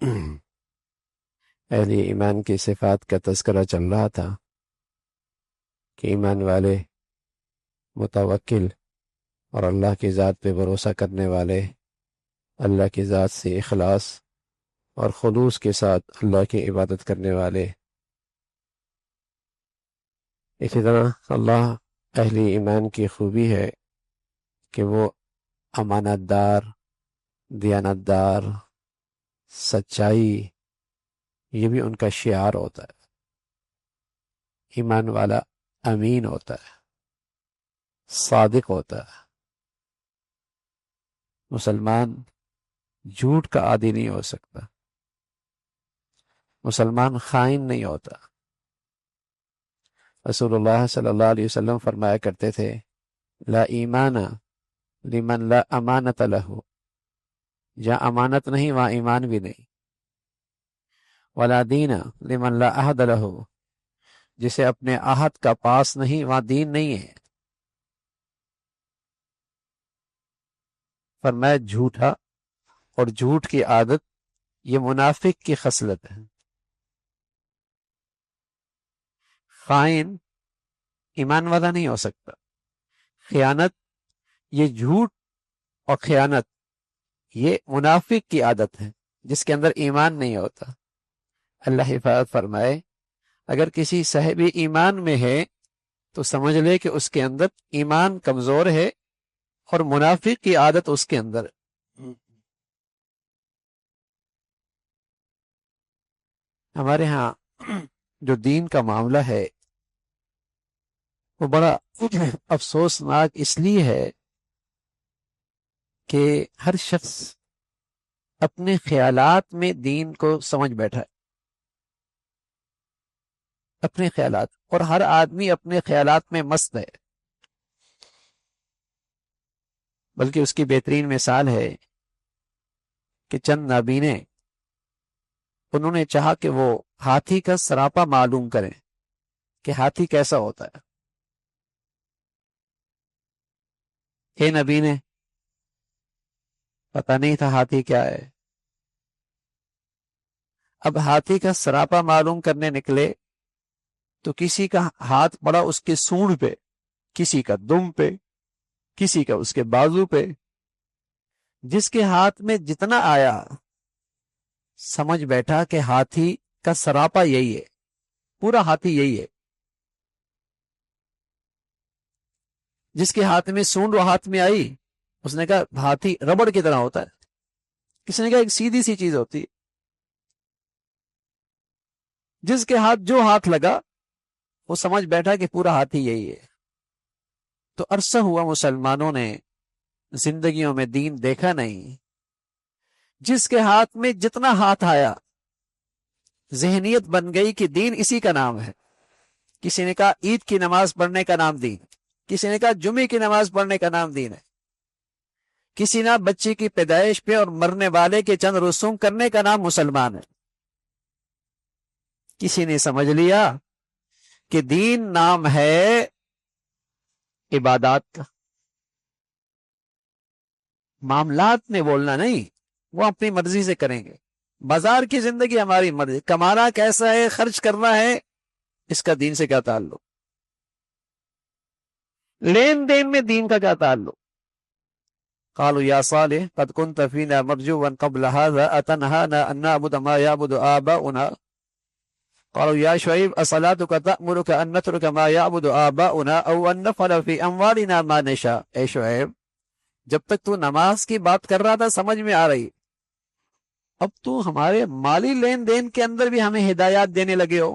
اہل ایمان کی صفات کا تذکرہ چل رہا تھا کہ ایمان والے متوکل اور اللہ کی ذات پہ بھروسہ کرنے والے، اللہ کی ذات سے اخلاص اور خلوص کے ساتھ اللہ کی عبادت کرنے والے۔ اسی طرح اللہ اہل ایمان کی خوبی ہے کہ وہ امانت دار، دیانت دار، سچائی، یہ بھی ان کا شعار ہوتا ہے۔ ایمان والا امین ہوتا ہے، صادق ہوتا ہے۔ مسلمان جھوٹ کا عادی نہیں ہو سکتا، مسلمان خائن نہیں ہوتا۔ رسول اللہ صلی اللہ علیہ وسلم فرمایا کرتے تھے، لا ایمان لمن لا امانت لہ، جہاں امانت نہیں وہاں ایمان بھی نہیں۔ ولا دین لمن لا عہد لہ، جسے اپنے عہد کا پاس نہیں وہاں دین نہیں ہے۔ فرمایا جھوٹا اور جھوٹ کی عادت یہ منافق کی خصلت ہے۔ خائن ایمان والا نہیں ہو سکتا۔ خیانت، یہ جھوٹ اور خیانت یہ منافق کی عادت ہے جس کے اندر ایمان نہیں ہوتا۔ اللہ حفاظت فرمائے، اگر کسی صاحب ایمان میں ہے تو سمجھ لے کہ اس کے اندر ایمان کمزور ہے اور منافق کی عادت اس کے اندر۔ ہمارے ہاں جو دین کا معاملہ ہے وہ بڑا افسوسناک اس لیے ہے کہ ہر شخص اپنے خیالات میں دین کو سمجھ بیٹھا ہے، اپنے خیالات، اور ہر آدمی اپنے خیالات میں مست ہے۔ بلکہ اس کی بہترین مثال ہے کہ چند نابینے انہوں نے چاہا کہ وہ ہاتھی کا سراپا معلوم کریں کہ ہاتھی کیسا ہوتا ہے۔ نبینے پتہ نہیں تھا ہاتھی کیا ہے۔ اب ہاتھی کا سراپا معلوم کرنے نکلے تو کسی کا ہاتھ پڑا اس کے سونڈ پہ، کسی کا دم پہ، کسی کا اس کے بازو پہ۔ جس کے ہاتھ میں جتنا آیا سمجھ بیٹھا کہ ہاتھی کا سراپا یہی ہے، پورا ہاتھی یہی ہے۔ جس کے ہاتھ میں سونڈ وہ ہاتھ میں آئی، اس نے کہا ہاتھی ربڑ کی طرح ہوتا ہے۔ کسی نے کہا ایک سیدھی سی چیز ہوتی ہے۔ جس کے ہاتھ جو ہاتھ لگا وہ سمجھ بیٹھا کہ پورا ہاتھی یہی ہے۔ تو عرصہ ہوا مسلمانوں نے زندگیوں میں دین دیکھا نہیں۔ جس کے ہاتھ میں جتنا ہاتھ آیا ذہنیت بن گئی کہ دین اسی کا نام ہے۔ کسی نے کہا عید کی نماز پڑھنے کا نام دین، کسی نے کہا جمعے کی نماز پڑھنے کا نام دین ہے، کسی نے بچے کی پیدائش پہ اور مرنے والے کے چند رسوم کرنے کا نام مسلمان ہے۔ کسی نے سمجھ لیا کہ دین نام ہے عبادات کا۔ معاملات میں بولنا نہیں، وہ اپنی مرضی سے کریں گے۔ بازار کی زندگی ہماری مرضی، کمانا کیسا ہے، خرچ کرنا ہے، اس کا دین سے کیا تعلق؟ لین دین میں دین کا کیا تعلق؟ قالوا یا صالح قد كنت فينا مرجوا قبل هذا اتنهانا ان نعبد ما يعبد آباؤنا قالوا یا شعیب اصلاتك تأمرك ان نترك ما يعبد آباؤنا او ان نفعل في اموالنا ما نشاء۔ اے شعیب، جب تک تو نماز کی بات کر رہا تھا سمجھ میں آ رہی، اب تو ہمارے مالی لین دین کے اندر بھی ہمیں ہدایات دینے لگے ہو۔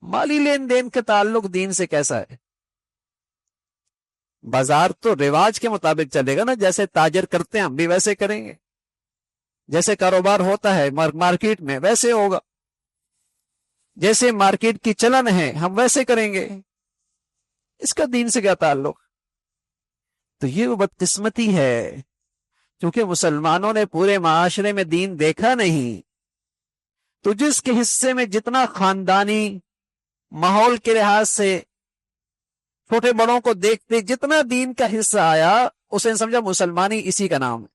مالی لین دین کا تعلق دین سے کیسا ہے؟ بازار تو رواج کے مطابق چلے گا نا، جیسے تاجر کرتے ہیں ہم بھی ویسے کریں گے، جیسے کاروبار ہوتا ہے مارکیٹ میں ویسے ہوگا، جیسے مارکیٹ کی چلن ہے ہم ویسے کریں گے۔ اس کا دین سے کیا تعلق؟ تو یہ وہ بدقسمتی ہے کیونکہ مسلمانوں نے پورے معاشرے میں دین دیکھا نہیں۔ تو جس کے حصے میں جتنا خاندانی ماحول کے لحاظ سے چھوٹے بڑوں کو دیکھتے جتنا دین کا حصہ آیا، اسے سمجھا مسلمانی اسی کا نام ہے۔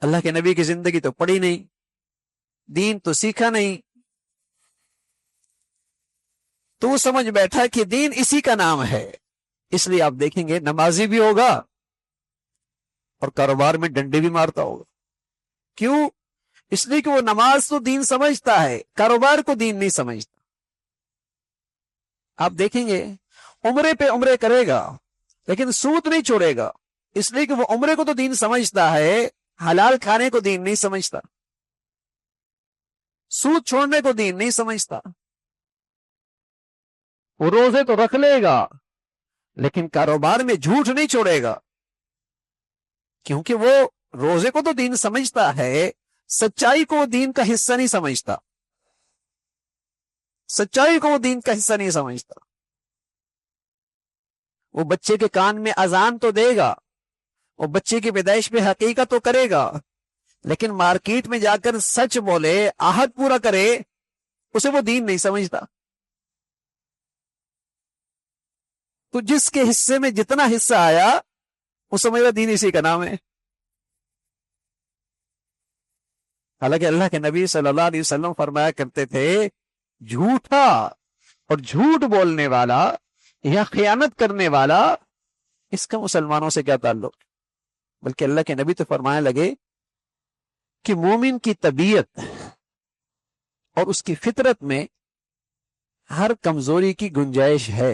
اللہ کے نبی کی زندگی تو پڑھی نہیں، دین تو سیکھا نہیں، تو وہ سمجھ بیٹھا کہ دین اسی کا نام ہے۔ اس لیے آپ دیکھیں گے نمازی بھی ہوگا اور کاروبار میں ڈنڈے بھی مارتا ہوگا۔ کیوں؟ اس لیے کہ وہ نماز تو دین سمجھتا ہے، کاروبار کو دین نہیں سمجھتا۔ آپ دیکھیں گے عمرے پہ عمرے کرے گا لیکن سود نہیں چھوڑے گا، اس لیے کہ وہ عمرے کو تو دین سمجھتا ہے، حلال کھانے کو دین نہیں سمجھتا، سود چھوڑنے کو دین نہیں سمجھتا۔ وہ روزے تو رکھ لے گا لیکن کاروبار میں جھوٹ نہیں چھوڑے گا، کیونکہ وہ روزے کو تو دین سمجھتا ہے، سچائی کو وہ دین کا حصہ نہیں سمجھتا، سچائی کو وہ دین کا حصہ نہیں سمجھتا۔ وہ بچے کے کان میں اذان تو دے گا، وہ بچے کی پیدائش پہ حقیقت تو کرے گا، لیکن مارکیٹ میں جا کر سچ بولے، عہد پورا کرے، اسے وہ دین نہیں سمجھتا۔ تو جس کے حصے میں جتنا حصہ آیا وہ سمجھا دین اسی کا نام ہے۔ حالانکہ اللہ کے نبی صلی اللہ علیہ وسلم فرمایا کرتے تھے جھوٹا اور جھوٹ بولنے والا یا خیانت کرنے والا، اس کا مسلمانوں سے کیا تعلق؟ بلکہ اللہ کے نبی تو فرمانے لگے کہ مومن کی طبیعت اور اس کی فطرت میں ہر کمزوری کی گنجائش ہے،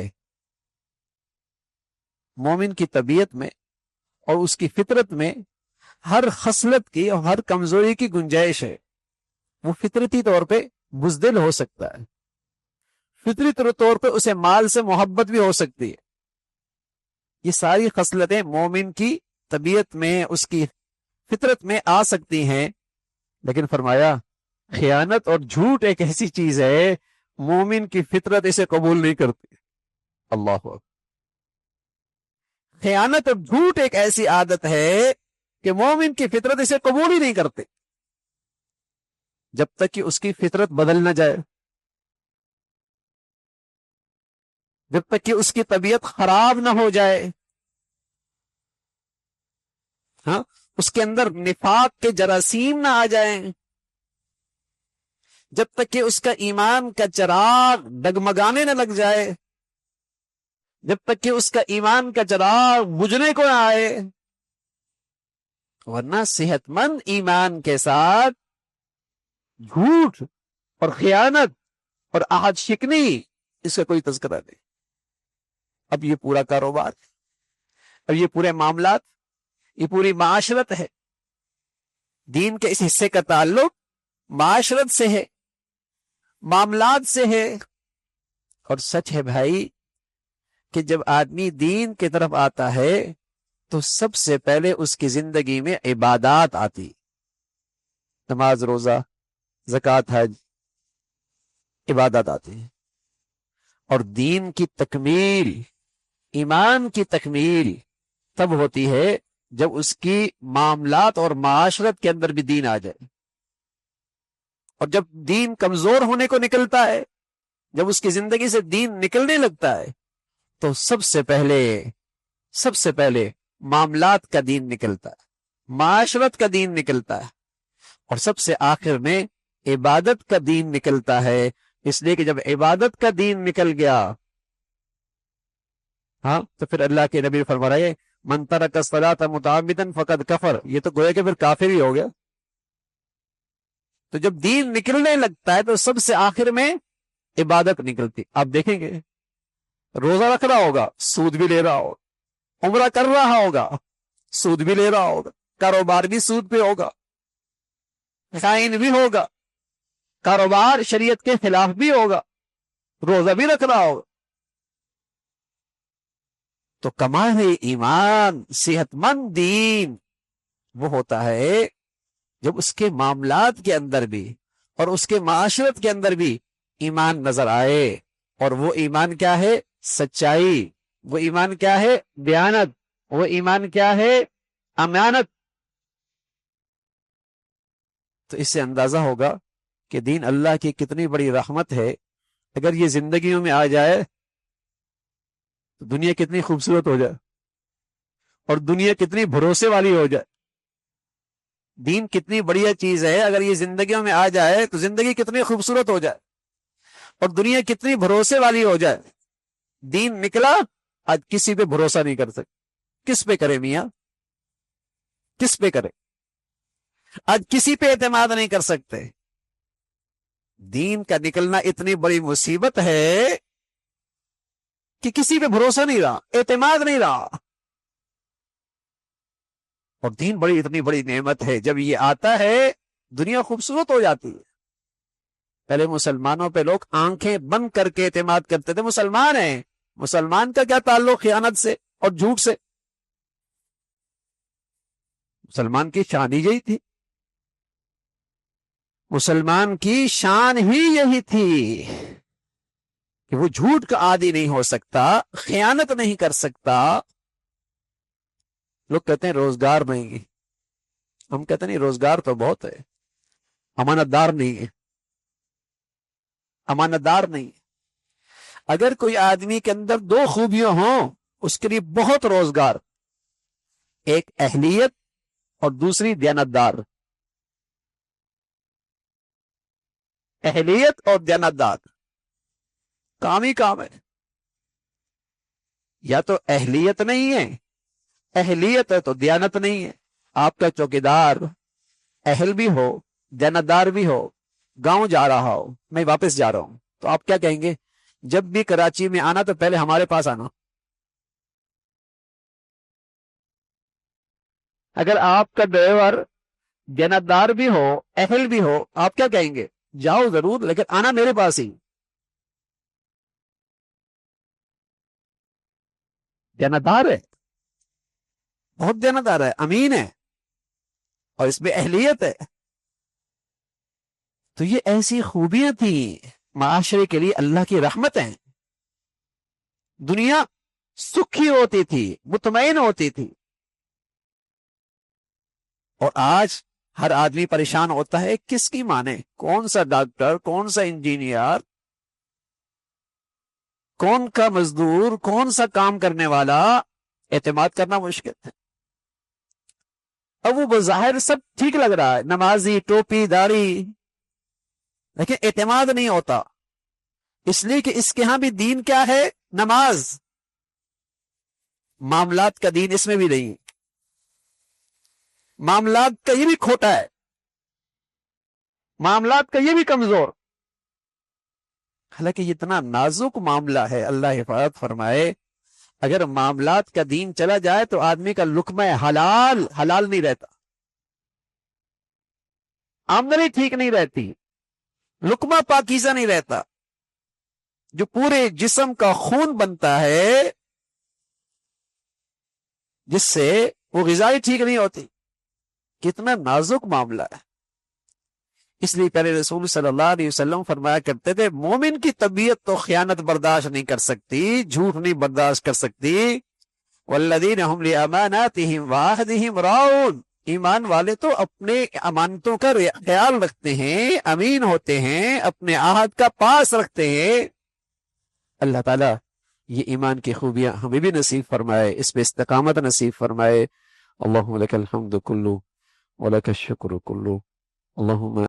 مومن کی طبیعت میں اور اس کی فطرت میں ہر خصلت کی اور ہر کمزوری کی گنجائش ہے۔ وہ فطرتی طور پہ بزدل ہو سکتا ہے، فطری طور پہ اسے مال سے محبت بھی ہو سکتی ہے۔ یہ ساری خصلتیں مومن کی طبیعت میں، اس کی فطرت میں آ سکتی ہیں، لیکن فرمایا خیانت اور جھوٹ ایک ایسی چیز ہے مومن کی فطرت اسے قبول نہیں کرتی۔ اللہ اکبر۔ خیانت اور جھوٹ ایک ایسی عادت ہے کہ مومن کی فطرت اسے قبول ہی نہیں کرتے جب تک کہ اس کی فطرت بدل نہ جائے، جب تک کہ اس کی طبیعت خراب نہ ہو جائے، ہاں، اس کے اندر نفاق کے جراثیم نہ آ جائیں، جب تک کہ اس کا ایمان کا چراغ ڈگمگانے نہ لگ جائے، جب تک کہ اس کا ایمان کا چراغ بجھنے کو نہ آئے۔ ورنہ صحت مند ایمان کے ساتھ جھوٹ اور خیانت اور عہد شکنی، اس کا کوئی تذکرہ نہیں۔ اب یہ پورا کاروبار، اب یہ پورے معاملات، یہ پوری معاشرت ہے۔ دین کے اس حصے کا تعلق معاشرت سے ہے، معاملات سے ہے۔ اور سچ ہے بھائی کہ جب آدمی دین کی طرف آتا ہے تو سب سے پہلے اس کی زندگی میں عبادات آتی، نماز، روزہ، زکوٰۃ، حج، عبادات آتی ہیں۔ اور دین کی تکمیل، ایمان کی تکمیل تب ہوتی ہے جب اس کی معاملات اور معاشرت کے اندر بھی دین آ جائے۔ اور جب دین کمزور ہونے کو نکلتا ہے، جب اس کی زندگی سے دین نکلنے لگتا ہے، تو سب سے پہلے معاملات کا دین نکلتا ہے، معاشرت کا دین نکلتا ہے، اور سب سے آخر میں عبادت کا دین نکلتا ہے۔ اس لیے کہ جب عبادت کا دین نکل گیا، ہاں، تو پھر اللہ کے نبی فرما رہے من ترک الصلاۃ متعمدا فقد کفر، یہ تو گویا کہ پھر کافر ہی ہو گیا۔ تو جب دین نکلنے لگتا ہے تو سب سے آخر میں عبادت نکلتی۔ آپ دیکھیں گے روزہ رکھ رہا ہوگا، سود بھی لے رہا ہوگا، عمرہ کر رہا ہوگا، سود بھی لے رہا ہوگا، کاروبار بھی سود پہ ہوگا، خائن بھی ہوگا، کاروبار شریعت کے خلاف بھی ہوگا، روزہ بھی رکھ رہا ہوگا۔ تو کمال ایمان، صحت مند دین وہ ہوتا ہے جب اس کے معاملات کے اندر بھی اور اس کے معاشرت کے اندر بھی ایمان نظر آئے۔ اور وہ ایمان کیا ہے؟ سچائی۔ وہ ایمان کیا ہے؟ دیانت۔ وہ ایمان کیا ہے؟ امانت۔ تو اس سے اندازہ ہوگا کہ دین اللہ کی کتنی بڑی رحمت ہے۔ اگر یہ زندگیوں میں آ جائے تو دنیا کتنی خوبصورت ہو جائے، اور دنیا کتنی بھروسے والی ہو جائے۔ دین کتنی بڑھیا چیز ہے، اگر یہ زندگیوں میں آ جائے تو زندگی کتنی خوبصورت ہو جائے اور دنیا کتنی بھروسے والی ہو جائے۔ دین نکلا، آج کسی پہ بھروسہ نہیں کر سکتے، کس پہ کرے میاں، کس پہ کرے؟ آج کسی پہ اعتماد نہیں کر سکتے۔ دین کا نکلنا اتنی بڑی مصیبت ہے کہ کسی پہ بھروسہ نہیں رہا، اعتماد نہیں رہا۔ اور دین بڑی اتنی بڑی نعمت ہے، جب یہ آتا ہے دنیا خوبصورت ہو جاتی ہے۔ پہلے مسلمانوں پہ لوگ آنکھیں بند کر کے اعتماد کرتے تھے، مسلمان ہیں، مسلمان کا کیا تعلق خیانت سے اور جھوٹ سے؟ مسلمان کی شان ہی یہی تھی، مسلمان کی شان ہی یہی تھی کہ وہ جھوٹ کا عادی نہیں ہو سکتا، خیانت نہیں کر سکتا۔ لوگ کہتے ہیں روزگار نہیں ہے، ہم کہتے ہیں نہیں، روزگار تو بہت ہے، امانت دار نہیں ہے، امانت دار نہیں ہے۔ اگر کوئی آدمی کے اندر دو خوبیاں ہوں اس کے لیے بہت روزگار، ایک اہلیت اور دوسری دیانتدار، اہلیت اور دیانتدار، کام ہی کام ہے۔ یا تو اہلیت نہیں ہے، اہلیت ہے تو دیانت نہیں ہے۔ آپ کا چوکیدار اہل بھی ہو، دیانتدار بھی ہو، گاؤں جا رہا ہو، میں واپس جا رہا ہوں، تو آپ کیا کہیں گے؟ جب بھی کراچی میں آنا تو پہلے ہمارے پاس آنا۔ اگر آپ کا ڈرائیور دیانتدار بھی ہو، اہل بھی ہو، آپ کیا کہیں گے؟ جاؤ ضرور لیکن آنا میرے پاس ہی۔ دیانتدار ہے، بہت دیانتدار ہے، امین ہے، اور اس میں اہلیت ہے۔ تو یہ ایسی خوبیاں تھیں معاشرے کے لیے، اللہ کی رحمت ہیں۔ دنیا سکھی ہوتی تھی، مطمئن ہوتی تھی، اور آج ہر آدمی پریشان ہوتا ہے، کس کی مانے؟ کون سا ڈاکٹر، کون سا انجینئر، کون کا مزدور، کون سا کام کرنے والا، اعتماد کرنا مشکل ہے۔ اب وہ بظاہر سب ٹھیک لگ رہا ہے، نمازی، ٹوپی، داڑھی، لیکن اعتماد نہیں ہوتا، اس لیے کہ اس کے ہاں بھی دین کیا ہے؟ نماز۔ معاملات کا دین اس میں بھی نہیں، معاملات کا یہ بھی کھوٹا ہے، معاملات کا یہ بھی کمزور۔ حالانکہ یہ اتنا نازک معاملہ ہے، اللہ حفاظت فرمائے، اگر معاملات کا دین چلا جائے تو آدمی کا لقمہ حلال حلال نہیں رہتا، آمدنی ٹھیک نہیں رہتی، لقمہ پاکیزہ نہیں رہتا، جو پورے جسم کا خون بنتا ہے جس سے وہ غذائی ٹھیک نہیں ہوتی۔ کتنا نازک معاملہ ہے۔ اس لیے پیارے رسول صلی اللہ علیہ وسلم فرمایا کرتے تھے، مومن کی طبیعت تو خیانت برداشت نہیں کر سکتی، جھوٹ نہیں برداشت کر سکتی۔ والذین هم لاماناتهم وعہدهم راعون، ایمان والے تو اپنے امانتوں کا خیال رکھتے ہیں، امین ہوتے ہیں، اپنے عہد کا پاس رکھتے ہیں۔ اللہ تعالیٰ یہ ایمان کی خوبیاں ہمیں بھی نصیب فرمائے، اس پہ استقامت نصیب فرمائے۔ اللہم لک الحمد کلو ولک الشکر کلو، اللہم